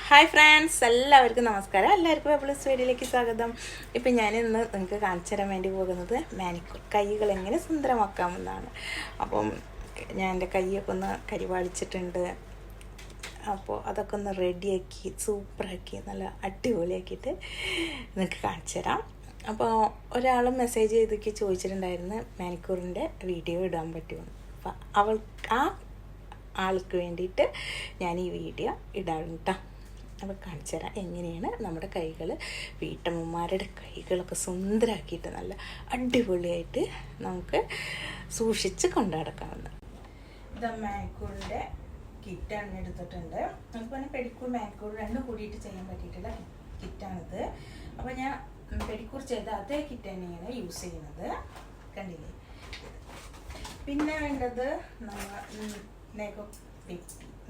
Hi friends, എല്ലാവർക്കും നമസ്കാരം. എല്ലാവർക്കും എപ്പോഴും വീഡിയോയിലേക്ക് സ്വാഗതം. ഇപ്പം ഞാനിന്ന് നിങ്ങൾക്ക് കാണിച്ചു തരാൻ വേണ്ടി പോകുന്നത് മാനിക്യൂർ കൈകൾ എങ്ങനെ സുന്ദരമാക്കാമെന്നാണ്. അപ്പം ഞാൻ എൻ്റെ കൈയൊക്കെ ഒന്ന് കരിവാളിച്ചിട്ടുണ്ട്. അപ്പോൾ അതൊക്കെ ഒന്ന് റെഡിയാക്കി സൂപ്പറാക്കി നല്ല അടിപൊളിയാക്കിയിട്ട് നിങ്ങൾക്ക് കാണിച്ചു തരാം. അപ്പോൾ ഒരാൾ മെസ്സേജ് ചെയ്തൊക്കെ ചോദിച്ചിട്ടുണ്ടായിരുന്നു മാനിക്യൂറിൻ്റെ വീഡിയോ ഇടാൻ പറ്റുമെന്ന്. അപ്പോൾ ആ ആൾക്ക് വേണ്ടിയിട്ട് ഞാൻ ഈ വീഡിയോ ഇടാറുണ്ട് കേട്ടോ. അപ്പോൾ കാണിച്ചു തരാം എങ്ങനെയാണ് നമ്മുടെ കൈകൾ, വീട്ടമ്മമാരുടെ കൈകളൊക്കെ സുന്ദരമാക്കിയിട്ട് നല്ല അടിപൊളിയായിട്ട് നമുക്ക് സൂക്ഷിച്ച് കൊണ്ടുനടക്കാവുന്ന. ഇത് മാനിക്യൂറിൻ്റെ കിറ്റാണ് എടുത്തിട്ടുണ്ട്. അതുപോലെ പെഡിക്യൂർ മാനിക്യൂർ രണ്ടും കൂടിയിട്ട് ചെയ്യാൻ പറ്റിയിട്ടുള്ള കിറ്റാണിത്. അപ്പോൾ ഞാൻ പെഡിക്യൂർ ചെയ്ത അതേ കിറ്റ് തന്നെയാണ് യൂസ് ചെയ്യുന്നത്, കണ്ടില്ലേ. പിന്നെ വേണ്ടത്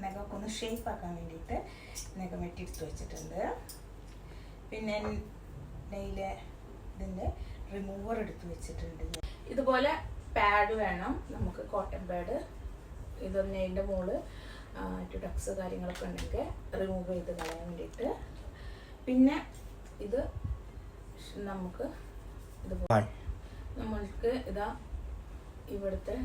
നഖമൊക്കെ ഒന്ന് ഷേപ്പ് ആക്കാൻ വേണ്ടിയിട്ട് നഖം വെട്ടിയെടുത്ത് വെച്ചിട്ടുണ്ട്. പിന്നെ ഇതിൻ്റെ റിമൂവർ എടുത്ത് വെച്ചിട്ടുണ്ട്. ഇതുപോലെ പാഡ് വേണം നമുക്ക്, കോട്ടൺ പാഡ്. ഇത് നെയിലിൻ്റെ മുകളിൽ ഡക്സ് കാര്യങ്ങളൊക്കെ ഉണ്ടെങ്കിൽ റിമൂവ് ചെയ്ത് കളയാൻ വേണ്ടിയിട്ട്. പിന്നെ ഇത് നമ്മൾക്ക് ഇതാ ഇവിടുത്തെ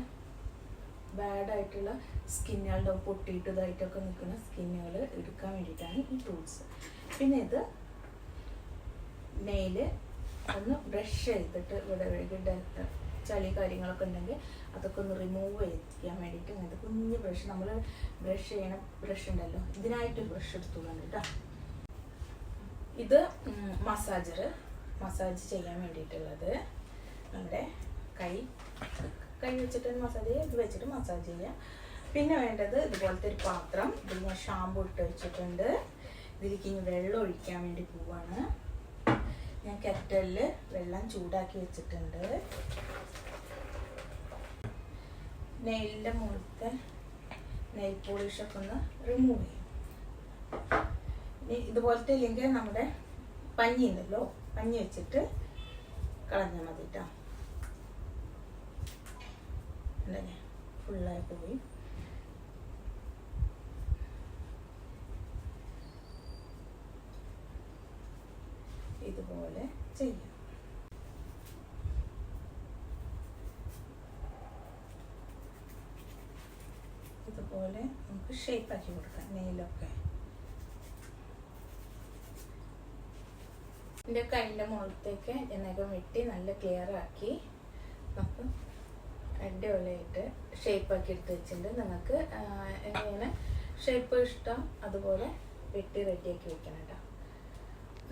ബാഡായിട്ടുള്ള സ്കിന്നുകളുടെ പൊട്ടിയിട്ട് ഇതായിട്ടൊക്കെ നിൽക്കുന്ന സ്കിന്നുകൾ എടുക്കാൻ വേണ്ടിയിട്ടാണ് ഈ ടൂൾസ്. പിന്നെ ഇത് നെയില് ഒന്ന് ബ്രഷ് ചെയ്തിട്ട് ഇവിടെ ചളി കാര്യങ്ങളൊക്കെ ഉണ്ടെങ്കിൽ അതൊക്കെ ഒന്ന് റിമൂവ് ചെയ്യാൻ വേണ്ടിയിട്ട് ഇങ്ങനത്തെ കുഞ്ഞ് ബ്രഷ്, നമ്മൾ ബ്രഷ് ചെയ്യണ ബ്രഷ് ഉണ്ടല്ലോ, ഇതിനായിട്ട് ബ്രഷ് എടുത്തുകൊണ്ട് കേട്ടോ. ഇത് മസാജ് ചെയ്യാൻ വേണ്ടിയിട്ടുള്ളത്. നമ്മുടെ കൈ വെച്ചിട്ട് മസാജ് ചെയ്യുക, ഇത് വെച്ചിട്ട് മസാജ് ചെയ്യുക. പിന്നെ വേണ്ടത് ഇതുപോലത്തെ ഒരു പാത്രം. ഇതിൽ ഞാൻ ഷാമ്പു ഇട്ട് വെച്ചിട്ടുണ്ട്. ഇതിലേക്ക് ഇനി വെള്ളം ഒഴിക്കാൻ വേണ്ടി പോവാണ്. ഞാൻ കെറ്റലിൽ വെള്ളം ചൂടാക്കി വെച്ചിട്ടുണ്ട്. നെയിലിൻ്റെ മുകളിലത്തെ നെയിൽ പോളിഷൊക്കെ ഒന്ന് റിമൂവ് ചെയ്യും. ഇതുപോലത്തെ ഇല്ലെങ്കിൽ നമ്മുടെ പഞ്ഞി ഉണ്ടല്ലോ, പഞ്ഞി വെച്ചിട്ട് കളഞ്ഞാൽ മതി കേട്ടോ. അല്ലേ, ഫുള്ളായി പോയി. ഇതുപോലെ ചെയ്യാം. ഇതുപോലെ നമുക്ക് ഷേപ്പാക്കി കൊടുക്കാം നെയിലൊക്കെ. എൻ്റെ കൈൻ്റെ മുകളിലത്തേക്ക് നഖം വെട്ടി നല്ല ക്ലിയർ ആക്കി നമുക്ക് അടിപൊളിയായിട്ട് ഷേപ്പാക്കി എടുത്ത് വെച്ചിട്ടുണ്ട്. നിങ്ങൾക്ക് എങ്ങനെ ഷേപ്പ് ഇഷ്ടം അതുപോലെ വെട്ടി റെഡിയാക്കി വെക്കണം കേട്ടോ.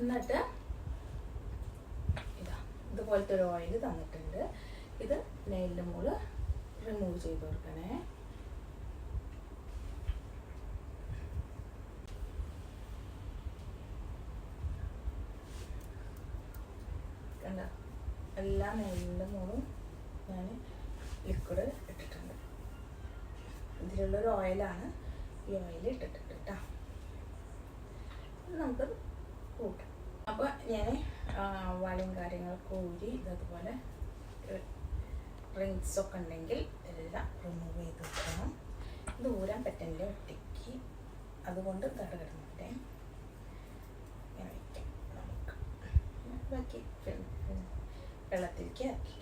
എന്നിട്ട് ഇതുപോലത്തെ ഒരു ഓയിൽ തന്നിട്ടുണ്ട്. ഇത് നെയിലിൻ്റെ മുകളിൽ റിമൂവ് ചെയ്ത് കൊടുക്കണേ. കണ്ട, എല്ലാ നെയിലിൻ്റെ മുകളിലും ഞാൻ ലിക്വിഡ് ഇട്ടിട്ടുണ്ട്. ഇതിലുള്ളൊരു ഓയിലാണ്, ഈ ഓയിൽ ഇട്ടിട്ടുണ്ട് കേട്ടോ. നമുക്ക് കൂട്ടാം. അപ്പോൾ ഞാൻ വളയും കാര്യങ്ങളൊക്കെ ഊരി ഇതതുപോലെ റിങ്സൊക്കെ ഉണ്ടെങ്കിൽ എല്ലാം റിമൂവ് ചെയ്ത് വെക്കണം. ഇത് ഊരാൻ പറ്റില്ല ഒറ്റയ്ക്ക്, അതുകൊണ്ട് കിടന്നിട്ടേ ഇങ്ങനെ വയ്ക്കാം. നമുക്ക് ബാക്കി വെള്ളത്തിലേക്ക് ആക്കി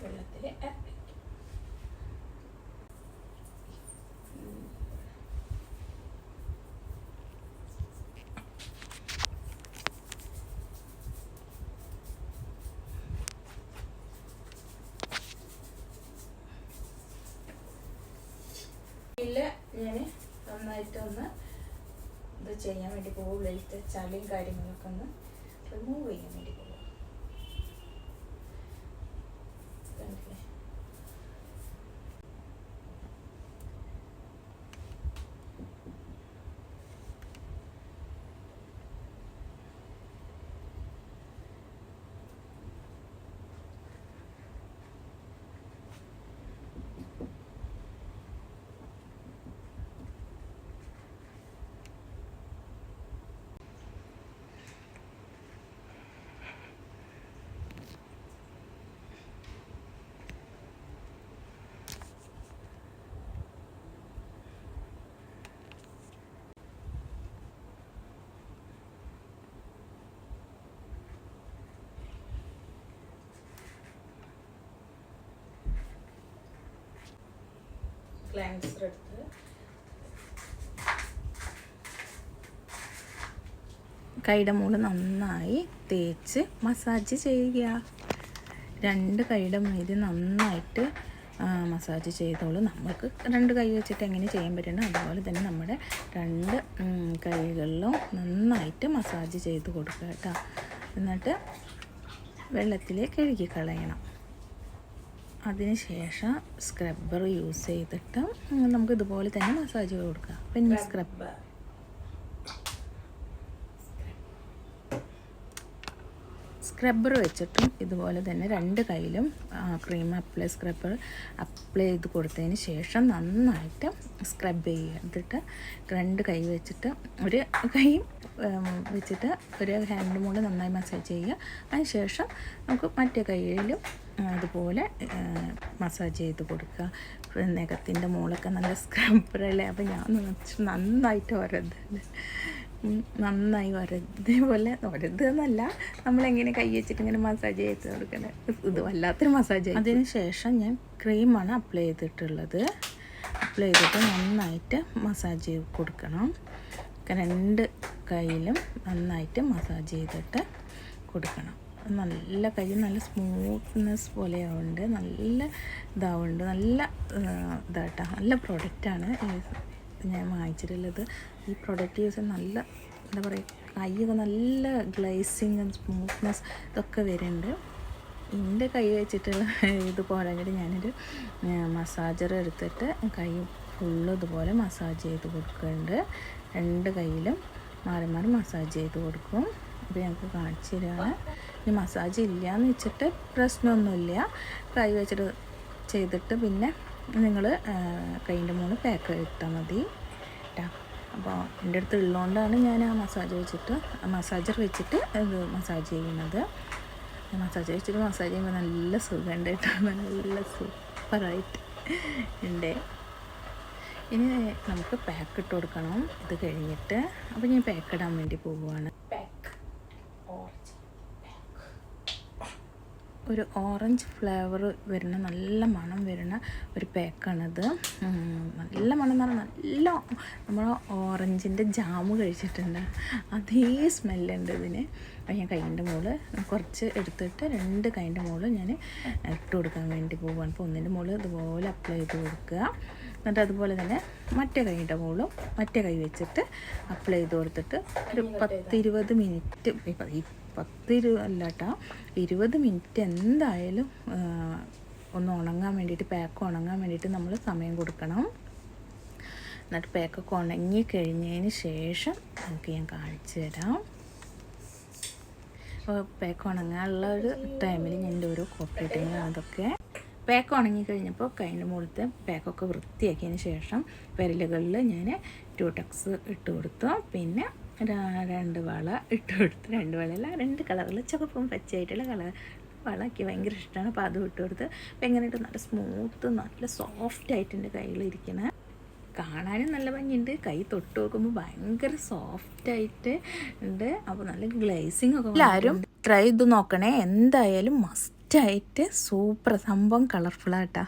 വെള്ളത്തിൽ ഇറക്കി. ഞാൻ നന്നായിട്ടൊന്ന് ഇത് ചെയ്യാൻ വേണ്ടി പോകും. ഉള്ളിലത്തെ ചളിയും കാര്യങ്ങളൊക്കെ ഒന്ന് റിമൂവ് ചെയ്യാൻ വേണ്ടി പോകും. ക്ലൻസർ എടുത്ത് കൈയുടെ മുകളിൽ നന്നായി തേച്ച് മസാജ് ചെയ്യുക. 2 കൈയുടെ മീതെ നന്നായിട്ട് മസാജ് ചെയ്തോളൂ. നമുക്ക് 2 കൈ വെച്ചിട്ട് എങ്ങനെ ചെയ്യാൻ പറ്റുന്നു അതുപോലെ തന്നെ നമ്മുടെ 2 കൈകളിലും നന്നായിട്ട് മസാജ് ചെയ്ത് കൊടുക്കുക കേട്ടോ. എന്നിട്ട് വെള്ളത്തിൽ കഴുകി കളയണം. അതിനുശേഷം സ്ക്രബ്ബർ യൂസ് ചെയ്തിട്ട് നമുക്ക് ഇതുപോലെ തന്നെ മസാജ് കൊടുക്കാം. പിന്നെ സ്ക്രബ്ബർ വെച്ചിട്ടും ഇതുപോലെ തന്നെ 2 കൈയിലും ക്രീം സ്ക്രബ്ബർ അപ്ലൈ ചെയ്ത് കൊടുത്തതിന് ശേഷം നന്നായിട്ട് സ്ക്രബ് ചെയ്യുക. എന്നിട്ട് 2 കൈ വെച്ചിട്ട് ഒരു കൈ വെച്ചിട്ട് ഒരു ഹാൻഡ് മുകളിൽ നന്നായി മസാജ് ചെയ്യുക. അതിനുശേഷം നമുക്ക് മറ്റേ കൈയിലും അതുപോലെ മസാജ് ചെയ്ത് കൊടുക്കുക. നഖത്തിൻ്റെ മുകളൊക്കെ നല്ല സ്ക്രബ്ബറല്ലേ. അപ്പോൾ ഞാൻ നന്നായിട്ട് നന്നായി ഇതേപോലെ ഒരതെന്നല്ല, നമ്മളെങ്ങനെ കൈ വെച്ചിട്ട് ഇങ്ങനെ മസാജ് ചെയ്ത് കൊടുക്കണേ. ഇത് വല്ലാത്തൊരു മസാജ്. അതിന് ശേഷം ഞാൻ ക്രീമാണ് അപ്ലൈ ചെയ്തിട്ടുള്ളത്. അപ്ലൈ ചെയ്തിട്ട് നന്നായിട്ട് മസാജ് ചെയ്ത് കൊടുക്കണം. 2 കൈയിലും നന്നായിട്ട് മസാജ് ചെയ്തിട്ട് കൊടുക്കണം. നല്ല കൈ നല്ല സ്മൂത്ത്നെസ് പോലെയാവുന്നുണ്ട്, നല്ല ഇതാവുന്നുണ്ട്, നല്ല ഇതാട്ടോ. നല്ല പ്രൊഡക്റ്റാണ് ഞാൻ വാങ്ങിച്ചിട്ടുള്ളത്. ഈ പ്രൊഡക്റ്റ് യൂസ് നല്ല എന്താ പറയുക, കൈയൊക്കെ നല്ല ഗ്ലേസിങ് സ്മൂത്ത്നെസ് ഇതൊക്കെ വരുന്നുണ്ട്. എൻ്റെ കൈ വെച്ചിട്ടുള്ള ഇതുപോലെ ഞാനൊരു മസാജർ എടുത്തിട്ട് കൈ ഫുള്ള് ഇതുപോലെ മസാജ് ചെയ്ത് കൊടുക്കുന്നുണ്ട്. 2 കൈയിലും മാറി മാറി മസാജ് ചെയ്ത് കൊടുക്കും. അപ്പോൾ ഞങ്ങൾക്ക് കാണിച്ചു തരികയാണ്. ഇനി മസാജ് ഇല്ലയെന്ന് വെച്ചിട്ട് പ്രശ്നമൊന്നുമില്ല. കൈ വെച്ചിട്ട് ചെയ്തിട്ട് പിന്നെ നിങ്ങൾ കൈൻ്റെ മുകളിൽ പാക്ക് ഇട്ടാൽ മതി കേട്ടോ. അപ്പോൾ എൻ്റെ അടുത്ത് ഉള്ളതുകൊണ്ടാണ് ഞാൻ ആ മസാജർ വെച്ചിട്ട് ഇത് മസാജ് ചെയ്യുന്നത്. മസാജ് വെച്ചിട്ട് മസാജ് ചെയ്യുമ്പോൾ നല്ല സുഖമുണ്ട് കേട്ടോ. നല്ല സൂപ്പറായിട്ട് ഉണ്ട്. ഇനി നമുക്ക് പാക്ക് ഇട്ട് കൊടുക്കണം. ഇത് കഴിഞ്ഞിട്ട് അപ്പോൾ ഞാൻ പാക്ക് ഇടാൻ വേണ്ടി പോവുകയാണ്. ഒരു ഓറഞ്ച് ഫ്ലേവർ വരുന്ന നല്ല മണം വരുന്ന ഒരു പാക്കാണിത്. നല്ല മണം എന്ന് പറഞ്ഞാൽ നല്ല നമ്മൾ ഓറഞ്ചിൻ്റെ ജാമ് കഴിച്ചിട്ടുണ്ട് അതേ സ്മെല്ലുണ്ട് ഇതിന്. അപ്പോൾ ഞാൻ കൈൻ്റെ മുകളിൽ കുറച്ച് എടുത്തിട്ട് 2 കൈൻ്റെ മുകളിൽ ഞാൻ ഇട്ട് കൊടുക്കാൻ വേണ്ടി പോവുകയാണ്. അപ്പോൾ ഒന്നിൻ്റെ മുകളിൽ ഇതുപോലെ അപ്ലൈ ചെയ്ത് കൊടുക്കുക. എന്നിട്ട് അതുപോലെ തന്നെ മറ്റേ കൈയുടെ മുകളിലും മറ്റേ കൈ വെച്ചിട്ട് അപ്ലൈ ചെയ്ത് കൊടുത്തിട്ട് ഒരു 10-20 മിനിറ്റ് 10 അല്ല കേട്ടോ 20 മിനിറ്റ് എന്തായാലും ഒന്ന് ഉണങ്ങാൻ വേണ്ടിയിട്ട്, പാക്ക് ഉണങ്ങാൻ വേണ്ടിയിട്ട് നമ്മൾ സമയം കൊടുക്കണം. എന്നിട്ട് പാക്കൊക്കെ ഉണങ്ങി കഴിഞ്ഞതിന് ശേഷം നമുക്ക് ഞാൻ കാണിച്ചു തരാം. അപ്പോൾ പാക്ക് ഉണങ്ങാനുള്ള ഒരു ടൈമിൽ ഞാൻ എൻ്റെ ഓരോ കോപ്പറേറ്റിങ് അതൊക്കെ പാക്ക് ഉണങ്ങി കഴിഞ്ഞപ്പോൾ കൈൻ്റെ മുകളിലത്തെ പാക്കൊക്കെ വൃത്തിയാക്കിയതിന് ശേഷം വിരലുകളിൽ ഞാൻ 2 ടക്സ് ഇട്ട് കൊടുത്തു. പിന്നെ 2 വള ഇട്ട് കൊടുത്ത്, 2 വളയല്ല 2 കളറിൽ ചുവപ്പും പച്ചയായിട്ടുള്ള വള എനിക്ക് ഭയങ്കര ഇഷ്ടമാണ്. അപ്പോൾ അതും ഇട്ട് കൊടുത്ത് അപ്പോൾ എങ്ങനെയിട്ട് നല്ല സ്മൂത്ത് നല്ല സോഫ്റ്റായിട്ട് എൻ്റെ കയ്യിലിരിക്കണേ. കാണാനും നല്ല ഭംഗിയുണ്ട്, കൈ തൊട്ട് നോക്കുമ്പോൾ ഭയങ്കര സോഫ്റ്റായിട്ട് ഉണ്ട്. അപ്പോൾ നല്ല ഗ്ലേസിങ് ഒക്കെ. എല്ലാവരും ട്രൈ ചെയ്ത് നോക്കണേ, എന്തായാലും മസ്റ്റായിട്ട്. സൂപ്പർ സംഭവം, കളർഫുള്ളായിട്ടാ.